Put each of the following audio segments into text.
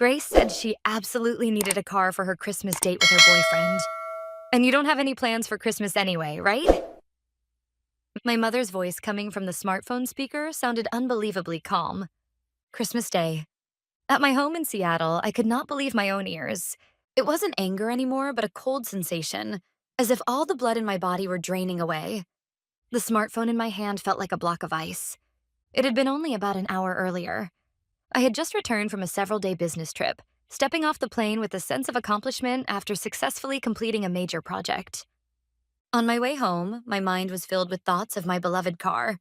Grace said she absolutely needed a car for her Christmas date with her boyfriend. And you don't have any plans for Christmas anyway, right? My mother's voice coming from the smartphone speaker sounded unbelievably calm. Christmas Day. At my home in Seattle, I could not believe my own ears. It wasn't anger anymore, but a cold sensation, as if all the blood in my body were draining away. The smartphone in my hand felt like a block of ice. It had been only about an hour earlier. I had just returned from a several-day business trip, stepping off the plane with a sense of accomplishment after successfully completing a major project. On my way home, my mind was filled with thoughts of my beloved car.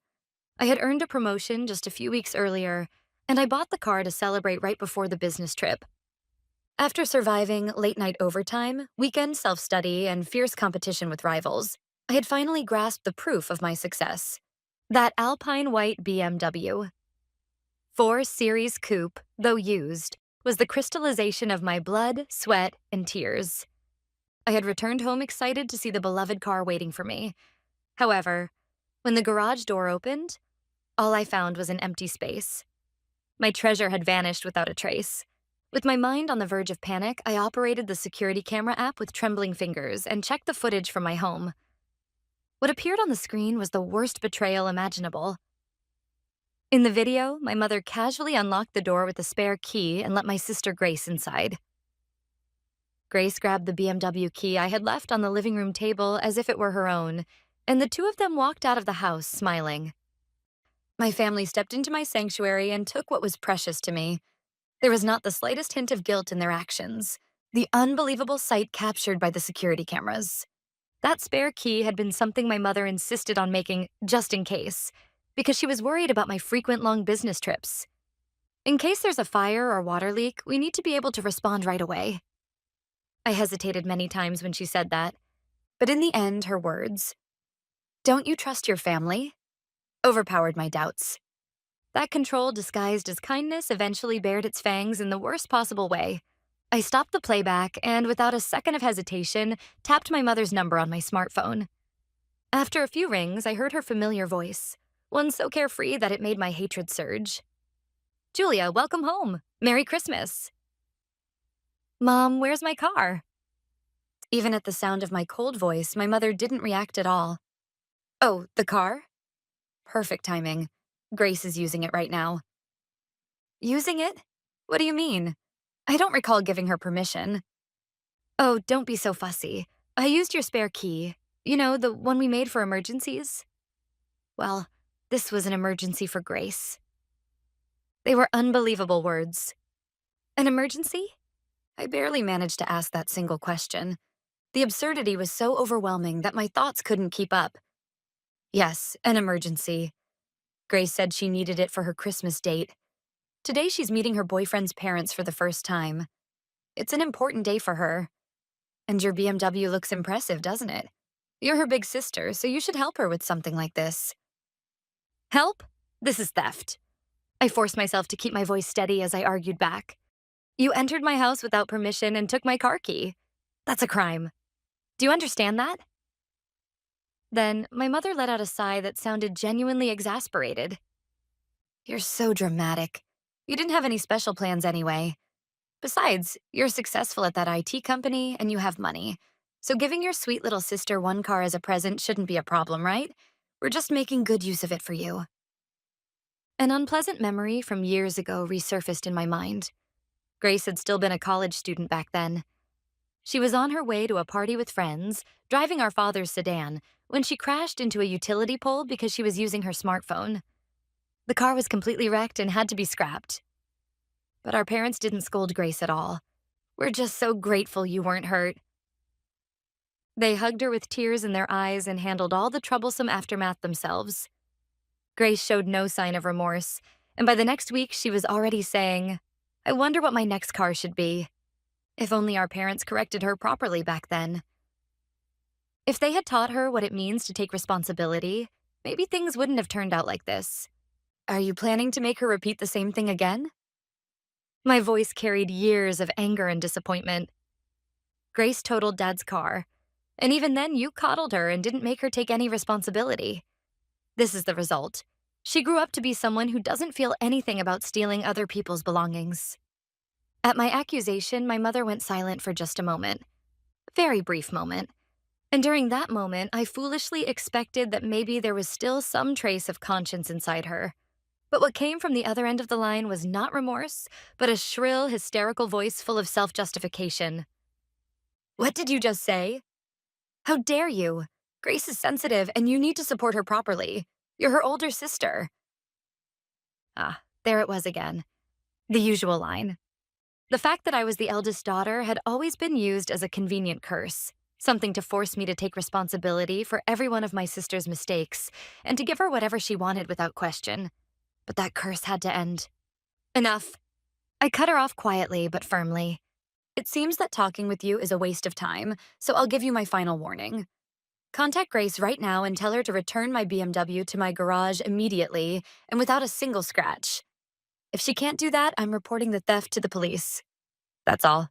I had earned a promotion just a few weeks earlier, and I bought the car to celebrate right before the business trip. After surviving late-night overtime, weekend self-study, and fierce competition with rivals, I had finally grasped the proof of my success. That alpine white BMW. 4 Series Coupe, though used, was the crystallization of my blood, sweat, and tears. I had returned home excited to see the beloved car waiting for me. However, when the garage door opened, all I found was an empty space. My treasure had vanished without a trace. With my mind on the verge of panic, I operated the security camera app with trembling fingers and checked the footage from my home. What appeared on the screen was the worst betrayal imaginable. In the video, my mother casually unlocked the door with a spare key and let my sister Grace inside. Grace grabbed the BMW key I had left on the living room table as if it were her own, and the two of them walked out of the house smiling. My family stepped into my sanctuary and took what was precious to me. There was not the slightest hint of guilt in their actions, the unbelievable sight captured by the security cameras. That spare key had been something my mother insisted on making just in case, because she was worried about my frequent long business trips. In case there's a fire or water leak, we need to be able to respond right away. I hesitated many times when she said that, but in the end, her words, "Don't you trust your family?" overpowered my doubts. That control disguised as kindness eventually bared its fangs in the worst possible way. I stopped the playback and, without a second of hesitation, tapped my mother's number on my smartphone. After a few rings, I heard her familiar voice, one so carefree that it made my hatred surge. "Julia, welcome home. Merry Christmas." "Mom, where's my car?" Even at the sound of my cold voice, my mother didn't react at all. "Oh, the car?" Perfect timing. Grace is using it right now. Using it? What do you mean? I don't recall giving her permission. "Oh, don't be so fussy. I used your spare key. You know, the one we made for emergencies?" Well, this was an emergency for Grace. They were unbelievable words. An emergency? I barely managed to ask that single question. The absurdity was so overwhelming that my thoughts couldn't keep up. Yes, an emergency. Grace said she needed it for her Christmas date. Today she's meeting her boyfriend's parents for the first time. It's an important day for her. And your BMW looks impressive, doesn't it? You're her big sister, so you should help her with something like this. Help? This is theft. I forced myself to keep my voice steady as I argued back. You entered my house without permission and took my car key. That's a crime. Do you understand that? Then my mother let out a sigh that sounded genuinely exasperated. You're so dramatic. You didn't have any special plans anyway. Besides, you're successful at that IT company and you have money. So giving your sweet little sister one car as a present shouldn't be a problem, right? We're just making good use of it for you. An unpleasant memory from years ago resurfaced in my mind. Grace had still been a college student back then. She was on her way to a party with friends, driving our father's sedan, when she crashed into a utility pole because she was using her smartphone. The car was completely wrecked and had to be scrapped. But our parents didn't scold Grace at all. "We're just so grateful you weren't hurt." They hugged her with tears in their eyes and handled all the troublesome aftermath themselves. Grace showed no sign of remorse, and by the next week she was already saying, "I wonder what my next car should be." If only our parents corrected her properly back then. If they had taught her what it means to take responsibility, maybe things wouldn't have turned out like this. Are you planning to make her repeat the same thing again? My voice carried years of anger and disappointment. Grace totaled Dad's car, and even then you coddled her and didn't make her take any responsibility. This is the result. She grew up to be someone who doesn't feel anything about stealing other people's belongings. At my accusation, my mother went silent for just a moment. Very brief moment. And during that moment, I foolishly expected that maybe there was still some trace of conscience inside her. But what came from the other end of the line was not remorse, but a shrill, hysterical voice full of self justification. What did you just say? How dare you? Grace is sensitive, and you need to support her properly. You're her older sister. Ah, there it was again. The usual line. The fact that I was the eldest daughter had always been used as a convenient curse, something to force me to take responsibility for every one of my sister's mistakes and to give her whatever she wanted without question. But that curse had to end. Enough. I cut her off quietly but firmly. It seems that talking with you is a waste of time, so I'll give you my final warning. Contact Grace right now and tell her to return my BMW to my garage immediately and without a single scratch. If she can't do that, I'm reporting the theft to the police. That's all.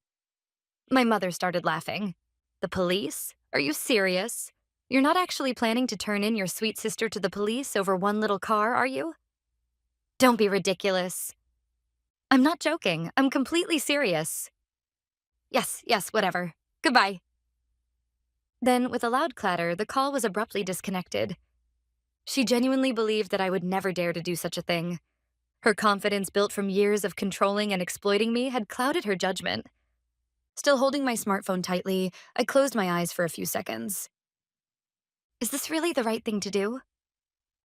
My mother started laughing. The police? Are you serious? You're not actually planning to turn in your sweet sister to the police over one little car, are you? Don't be ridiculous. I'm not joking. I'm completely serious. Yes, yes, whatever. Goodbye. Then, with a loud clatter, the call was abruptly disconnected. She genuinely believed that I would never dare to do such a thing. Her confidence, built from years of controlling and exploiting me, had clouded her judgment. Still holding my smartphone tightly, I closed my eyes for a few seconds. Is this really the right thing to do?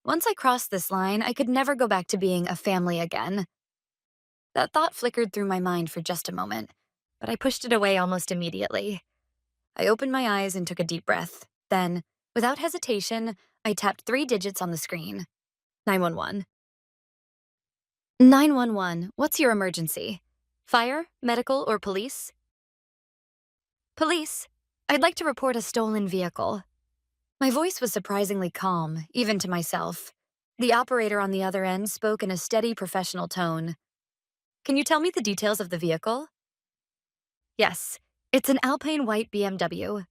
Once I crossed this line, I could never go back to being a family again. That thought flickered through my mind for just a moment, but I pushed it away almost immediately. I opened my eyes and took a deep breath. Then, without hesitation, I tapped 3 digits on the screen. 911. 911, what's your emergency? Fire, medical, or police? Police. I'd like to report a stolen vehicle. My voice was surprisingly calm, even to myself. The operator on the other end spoke in a steady, professional tone. Can you tell me the details of the vehicle? Yes, it's an Alpine white BMW.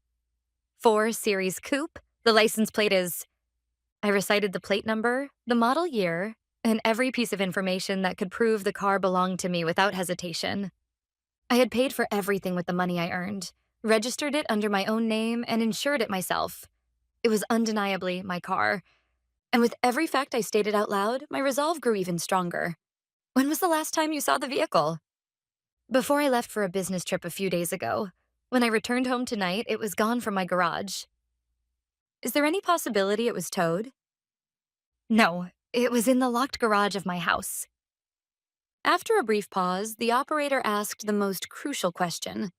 4 Series Coupe. The license plate is... I recited the plate number, the model year, and every piece of information that could prove the car belonged to me without hesitation. I had paid for everything with the money I earned, registered it under my own name, and insured it myself. It was undeniably my car. And with every fact I stated out loud, my resolve grew even stronger. When was the last time you saw the vehicle? Before I left for a business trip a few days ago. When I returned home tonight, it was gone from my garage. Is there any possibility it was towed? No, it was in the locked garage of my house. After a brief pause, the operator asked the most crucial question.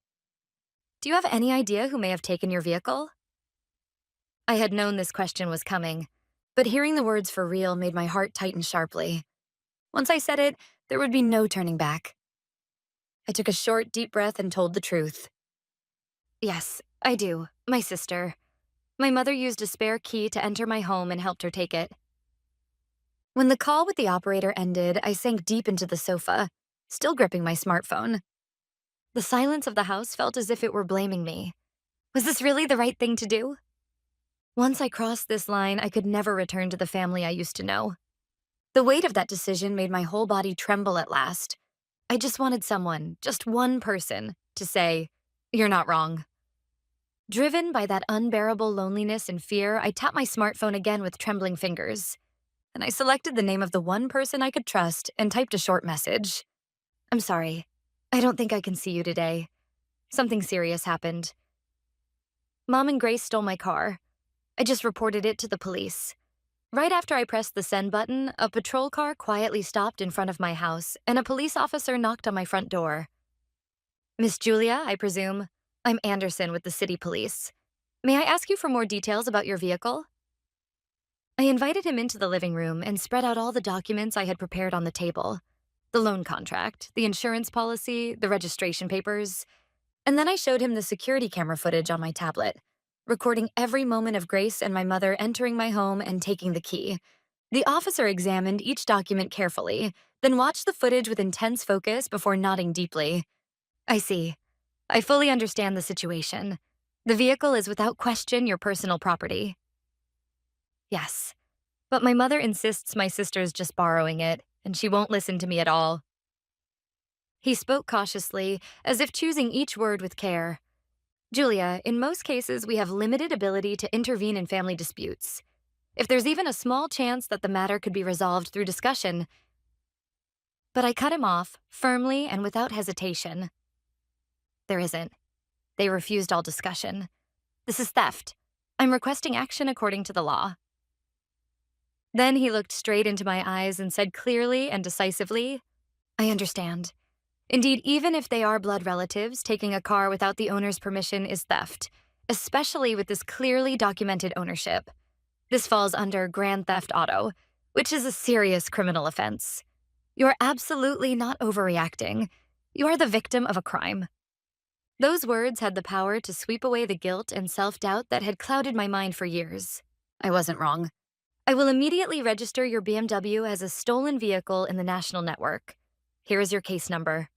Do you have any idea who may have taken your vehicle? I had known this question was coming, but hearing the words for real made my heart tighten sharply. Once I said it, there would be no turning back. I took a short, deep breath and told the truth. Yes, I do. My sister. My mother used a spare key to enter my home and helped her take it. When the call with the operator ended, I sank deep into the sofa, still gripping my smartphone. The silence of the house felt as if it were blaming me. Was this really the right thing to do? Once I crossed this line, I could never return to the family I used to know. The weight of that decision made my whole body tremble at last. I just wanted someone, just one person, to say, "You're not wrong." Driven by that unbearable loneliness and fear, I tapped my smartphone again with trembling fingers. And I selected the name of the one person I could trust and typed a short message. I'm sorry. I don't think I can see you today. Something serious happened. Mom and Grace stole my car. I just reported it to the police. Right after I pressed the send button, a patrol car quietly stopped in front of my house, and a police officer knocked on my front door. Miss Julia, I presume? I'm Anderson with the city police. May I ask you for more details about your vehicle? I invited him into the living room and spread out all the documents I had prepared on the table. The loan contract, the insurance policy, the registration papers. And then I showed him the security camera footage on my tablet, recording every moment of Grace and my mother entering my home and taking the key. The officer examined each document carefully, then watched the footage with intense focus before nodding deeply. I see. I fully understand the situation. The vehicle is without question your personal property. Yes, but my mother insists my sister's just borrowing it, and she won't listen to me at all. He spoke cautiously, as if choosing each word with care. Julia, in most cases, we have limited ability to intervene in family disputes. If there's even a small chance that the matter could be resolved through discussion. But I cut him off, firmly and without hesitation. There isn't. They refused all discussion. This is theft. I'm requesting action according to the law. Then he looked straight into my eyes and said clearly and decisively, I understand. Indeed, even if they are blood relatives, taking a car without the owner's permission is theft, especially with this clearly documented ownership. This falls under grand theft auto, which is a serious criminal offense. You're absolutely not overreacting. You are the victim of a crime. Those words had the power to sweep away the guilt and self-doubt that had clouded my mind for years. I wasn't wrong. I will immediately register your BMW as a stolen vehicle in the national network. Here is your case number.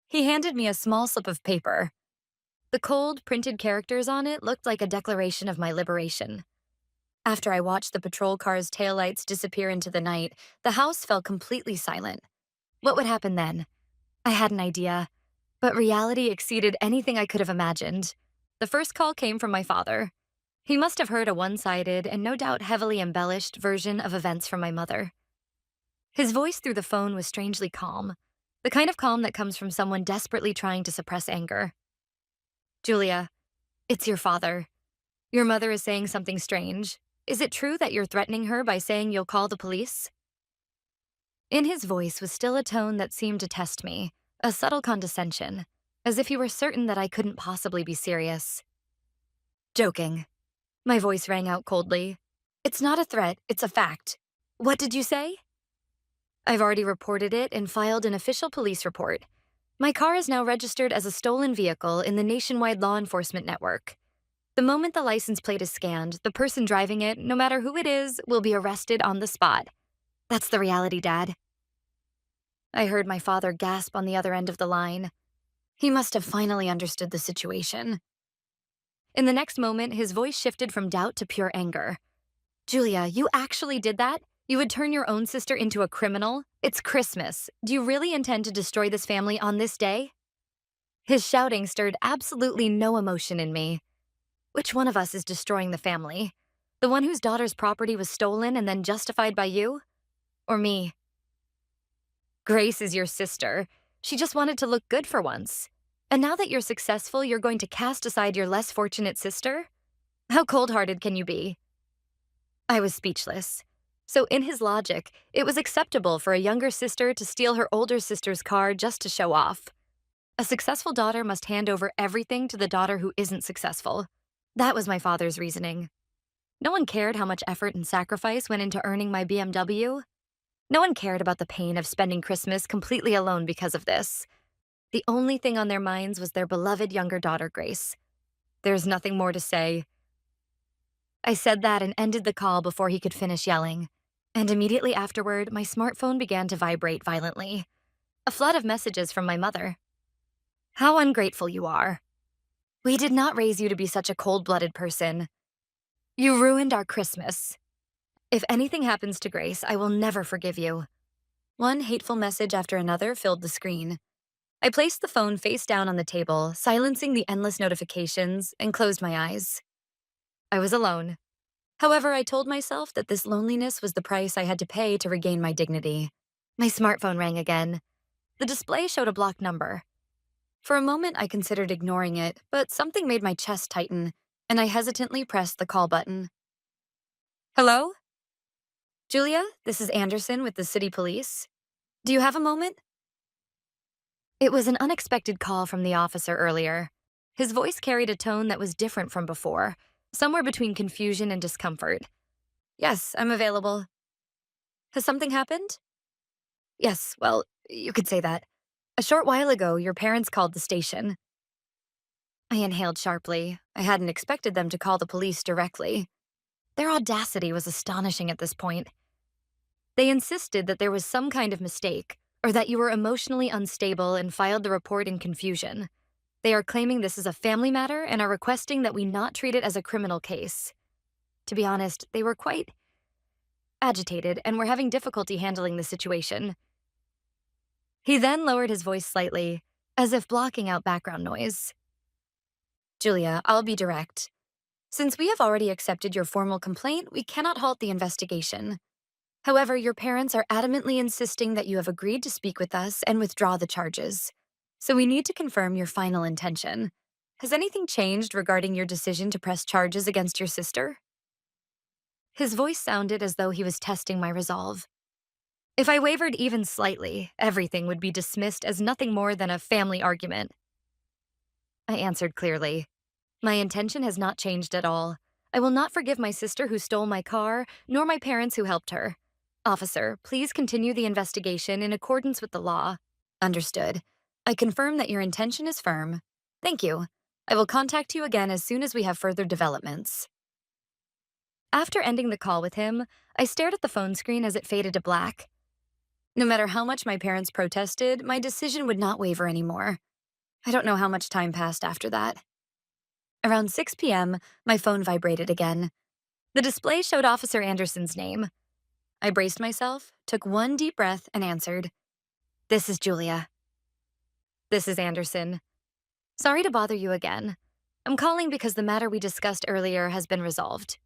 He handed me a small slip of paper. The cold, printed characters on it looked like a declaration of my liberation. After I watched the patrol car's taillights disappear into the night, the house fell completely silent. What would happen then? I had an idea, but reality exceeded anything I could have imagined. The first call came from my father. He must have heard a one-sided and no doubt heavily embellished version of events from my mother. His voice through the phone was strangely calm, the kind of calm that comes from someone desperately trying to suppress anger. Julia, it's your father. Your mother is saying something strange. Is it true that you're threatening her by saying you'll call the police? In his voice was still a tone that seemed to test me, a subtle condescension, as if he were certain that I couldn't possibly be serious. Joking. My voice rang out coldly. It's not a threat, it's a fact. What did you say? I've already reported it and filed an official police report. My car is now registered as a stolen vehicle in the nationwide law enforcement network. The moment the license plate is scanned, the person driving it, no matter who it is, will be arrested on the spot. That's the reality, Dad. I heard my father gasp on the other end of the line. He must have finally understood the situation. In the next moment, his voice shifted from doubt to pure anger. Julia, you actually did that? You would turn your own sister into a criminal? It's Christmas. Do you really intend to destroy this family on this day? His shouting stirred absolutely no emotion in me. Which one of us is destroying the family? The one whose daughter's property was stolen and then justified by you? Or me? Grace is your sister. She just wanted to look good for once. And now that you're successful, you're going to cast aside your less fortunate sister? How cold-hearted can you be? I was speechless. So in his logic, it was acceptable for a younger sister to steal her older sister's car just to show off. A successful daughter must hand over everything to the daughter who isn't successful. That was my father's reasoning. No one cared how much effort and sacrifice went into earning my BMW. No one cared about the pain of spending Christmas completely alone because of this. The only thing on their minds was their beloved younger daughter, Grace. There's nothing more to say. I said that and ended the call before he could finish yelling. And immediately afterward, my smartphone began to vibrate violently. A flood of messages from my mother. How ungrateful you are. We did not raise you to be such a cold-blooded person. You ruined our Christmas. If anything happens to Grace, I will never forgive you. One hateful message after another filled the screen. I placed the phone face down on the table, silencing the endless notifications, and closed my eyes. I was alone. However, I told myself that this loneliness was the price I had to pay to regain my dignity. My smartphone rang again. The display showed a blocked number. For a moment, I considered ignoring it, but something made my chest tighten, and I hesitantly pressed the call button. Hello? Julia, this is Anderson with the city police. Do you have a moment? It was an unexpected call from the officer earlier. His voice carried a tone that was different from before, somewhere between confusion and discomfort. Yes, I'm available. Has something happened? Yes, well, you could say that. A short while ago, your parents called the station. I inhaled sharply. I hadn't expected them to call the police directly. Their audacity was astonishing at this point. They insisted that there was some kind of mistake, or that you were emotionally unstable and filed the report in confusion. They are claiming this is a family matter and are requesting that we not treat it as a criminal case. To be honest, they were quite agitated and were having difficulty handling the situation. He then lowered his voice slightly, as if blocking out background noise. Julia, I'll be direct. Since we have already accepted your formal complaint, we cannot halt the investigation. However, your parents are adamantly insisting that you have agreed to speak with us and withdraw the charges. So we need to confirm your final intention. Has anything changed regarding your decision to press charges against your sister? His voice sounded as though he was testing my resolve. If I wavered even slightly, everything would be dismissed as nothing more than a family argument. I answered clearly. My intention has not changed at all. I will not forgive my sister who stole my car, nor my parents who helped her. Officer, please continue the investigation in accordance with the law. Understood. I confirm that your intention is firm. Thank you. I will contact you again as soon as we have further developments. After ending the call with him, I stared at the phone screen as it faded to black. No matter how much my parents protested, my decision would not waver anymore. I don't know how much time passed after that. Around 6 p.m., my phone vibrated again. The display showed Officer Anderson's name. I braced myself, took one deep breath, and answered. This is Julia. This is Anderson. Sorry to bother you again. I'm calling because the matter we discussed earlier has been resolved.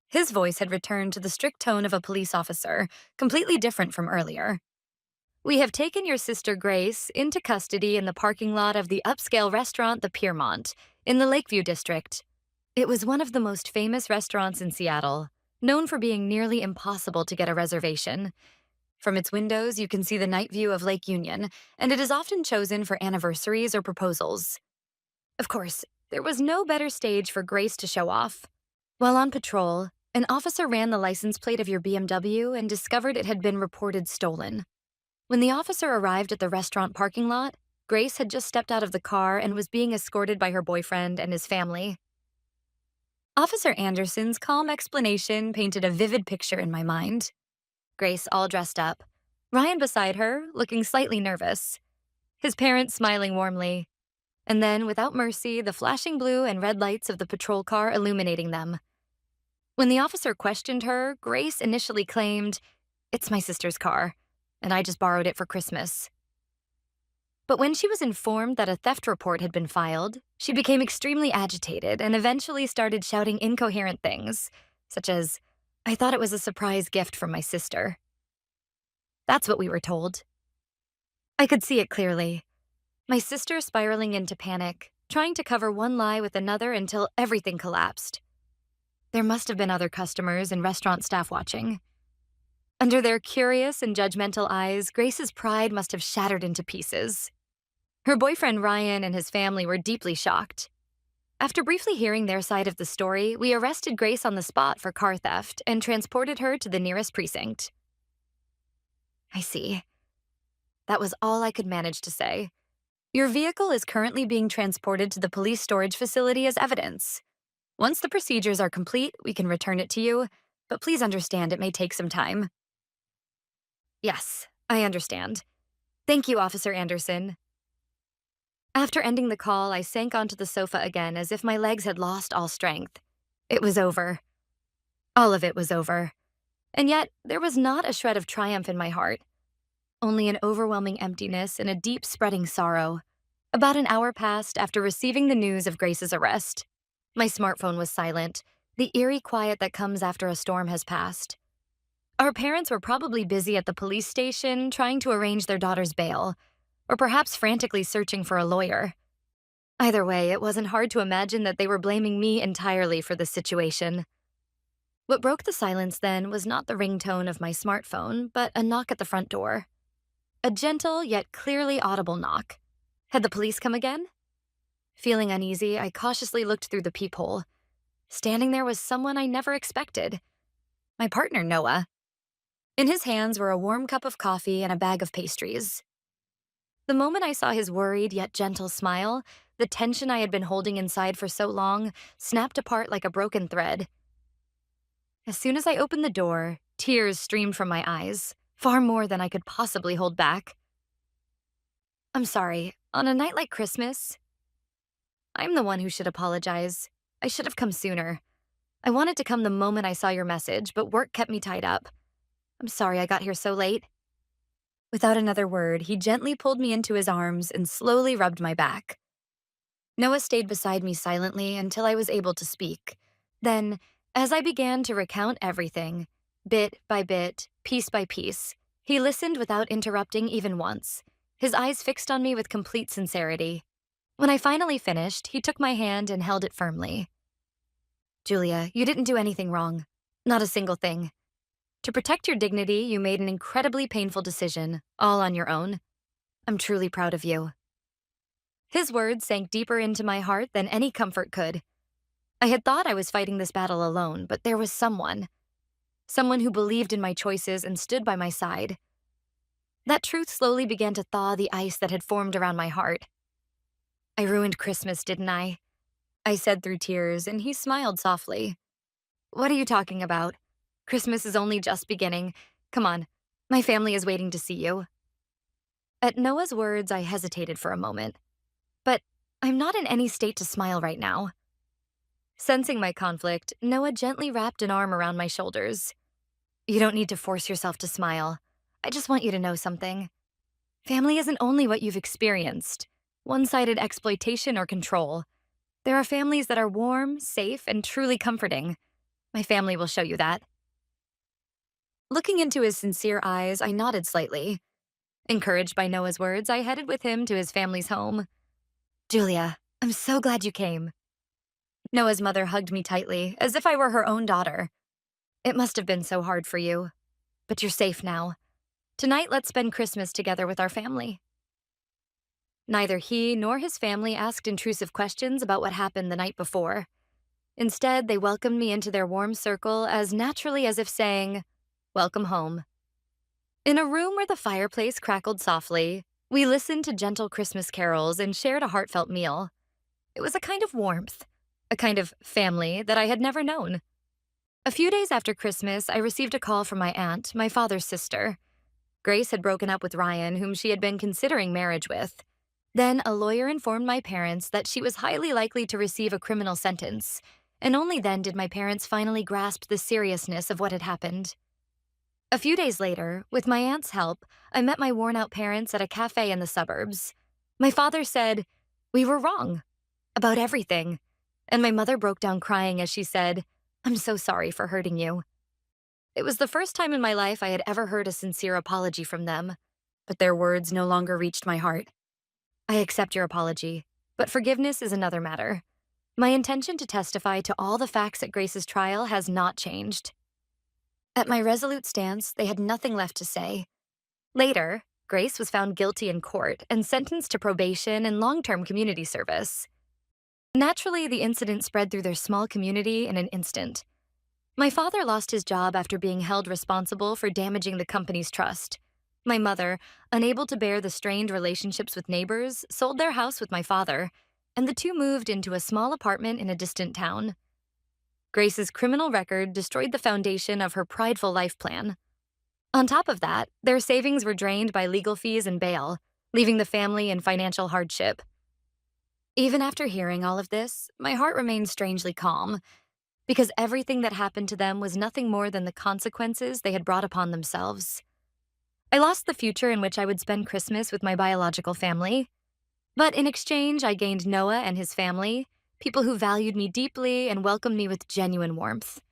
His voice had returned to the strict tone of a police officer, completely different from earlier. We have taken your sister Grace into custody in the parking lot of the upscale restaurant The Piermont, in the Lakeview district. It was one of the most famous restaurants in Seattle, known for being nearly impossible to get a reservation. From its windows, you can see the night view of Lake Union, and it is often chosen for anniversaries or proposals. Of course, there was no better stage for Grace to show off. While on patrol, an officer ran the license plate of your BMW and discovered it had been reported stolen. When the officer arrived at the restaurant parking lot, Grace had just stepped out of the car and was being escorted by her boyfriend and his family. Officer Anderson's calm explanation painted a vivid picture in my mind. Grace all dressed up, Ryan beside her, looking slightly nervous, his parents smiling warmly, and then, without mercy, the flashing blue and red lights of the patrol car illuminating them. When the officer questioned her, Grace initially claimed, "It's my sister's car, and I just borrowed it for Christmas." But when she was informed that a theft report had been filed, she became extremely agitated and eventually started shouting incoherent things, such as, "I thought it was a surprise gift from my sister." That's what we were told. I could see it clearly. My sister spiraling into panic, trying to cover one lie with another until everything collapsed. There must have been other customers and restaurant staff watching. Under their curious and judgmental eyes, Grace's pride must have shattered into pieces. Her boyfriend Ryan and his family were deeply shocked. After briefly hearing their side of the story, we arrested Grace on the spot for car theft and transported her to the nearest precinct. I see. That was all I could manage to say. Your vehicle is currently being transported to the police storage facility as evidence. Once the procedures are complete, we can return it to you, but please understand it may take some time. Yes, I understand. Thank you, Officer Anderson. After ending the call, I sank onto the sofa again as if my legs had lost all strength. It was over. All of it was over. And yet, there was not a shred of triumph in my heart. Only an overwhelming emptiness and a deep spreading sorrow. About an hour passed after receiving the news of Grace's arrest. My smartphone was silent, the eerie quiet that comes after a storm has passed. Our parents were probably busy at the police station trying to arrange their daughter's bail, or perhaps frantically searching for a lawyer. Either way, it wasn't hard to imagine that they were blaming me entirely for the situation. What broke the silence then was not the ringtone of my smartphone, but a knock at the front door. A gentle yet clearly audible knock. Had the police come again? Feeling uneasy, I cautiously looked through the peephole. Standing there was someone I never expected. My partner, Noah. In his hands were a warm cup of coffee and a bag of pastries. The moment I saw his worried yet gentle smile, the tension I had been holding inside for so long snapped apart like a broken thread. As soon as I opened the door, tears streamed from my eyes, far more than I could possibly hold back. I'm sorry, on a night like Christmas, I'm the one who should apologize. I should have come sooner. I wanted to come the moment I saw your message, but work kept me tied up. I'm sorry I got here so late. Without another word, he gently pulled me into his arms and slowly rubbed my back. Noah stayed beside me silently until I was able to speak. Then, as I began to recount everything, bit by bit, piece by piece, he listened without interrupting even once, his eyes fixed on me with complete sincerity. When I finally finished, he took my hand and held it firmly. Julia, you didn't do anything wrong. Not a single thing. To protect your dignity, you made an incredibly painful decision, all on your own. I'm truly proud of you. His words sank deeper into my heart than any comfort could. I had thought I was fighting this battle alone, but there was someone who believed in my choices and stood by my side. That truth slowly began to thaw the ice that had formed around my heart. I ruined Christmas, didn't I? I said through tears, and he smiled softly. What are you talking about? Christmas is only just beginning. Come on, my family is waiting to see you. At Noah's words, I hesitated for a moment. But I'm not in any state to smile right now. Sensing my conflict, Noah gently wrapped an arm around my shoulders. You don't need to force yourself to smile. I just want you to know something. Family isn't only what you've experienced, one-sided exploitation or control. There are families that are warm, safe, and truly comforting. My family will show you that. Looking into his sincere eyes, I nodded slightly. Encouraged by Noah's words, I headed with him to his family's home. Julia, I'm so glad you came. Noah's mother hugged me tightly, as if I were her own daughter. It must have been so hard for you. But you're safe now. Tonight, let's spend Christmas together with our family. Neither he nor his family asked intrusive questions about what happened the night before. Instead, they welcomed me into their warm circle as naturally as if saying, welcome home. In a room where the fireplace crackled softly, we listened to gentle Christmas carols and shared a heartfelt meal. It was a kind of warmth, a kind of family that I had never known. A few days after Christmas, I received a call from my aunt, my father's sister. Grace had broken up with Ryan, whom she had been considering marriage with. Then a lawyer informed my parents that she was highly likely to receive a criminal sentence, and only then did my parents finally grasp the seriousness of what had happened. A few days later, with my aunt's help, I met my worn-out parents at a cafe in the suburbs. My father said, we were wrong about everything, and my mother broke down crying as she said, I'm so sorry for hurting you. It was the first time in my life I had ever heard a sincere apology from them, but their words no longer reached my heart. I accept your apology, but forgiveness is another matter. My intention to testify to all the facts at Grace's trial has not changed. At my resolute stance, they had nothing left to say. Later, Grace was found guilty in court and sentenced to probation and long-term community service. Naturally, the incident spread through their small community in an instant. My father lost his job after being held responsible for damaging the company's trust. My mother, unable to bear the strained relationships with neighbors, sold their house with my father, and the two moved into a small apartment in a distant town. Grace's criminal record destroyed the foundation of her prideful life plan. On top of that, their savings were drained by legal fees and bail, leaving the family in financial hardship. Even after hearing all of this, my heart remained strangely calm, because everything that happened to them was nothing more than the consequences they had brought upon themselves. I lost the future in which I would spend Christmas with my biological family, but in exchange, I gained Noah and his family, people who valued me deeply and welcomed me with genuine warmth.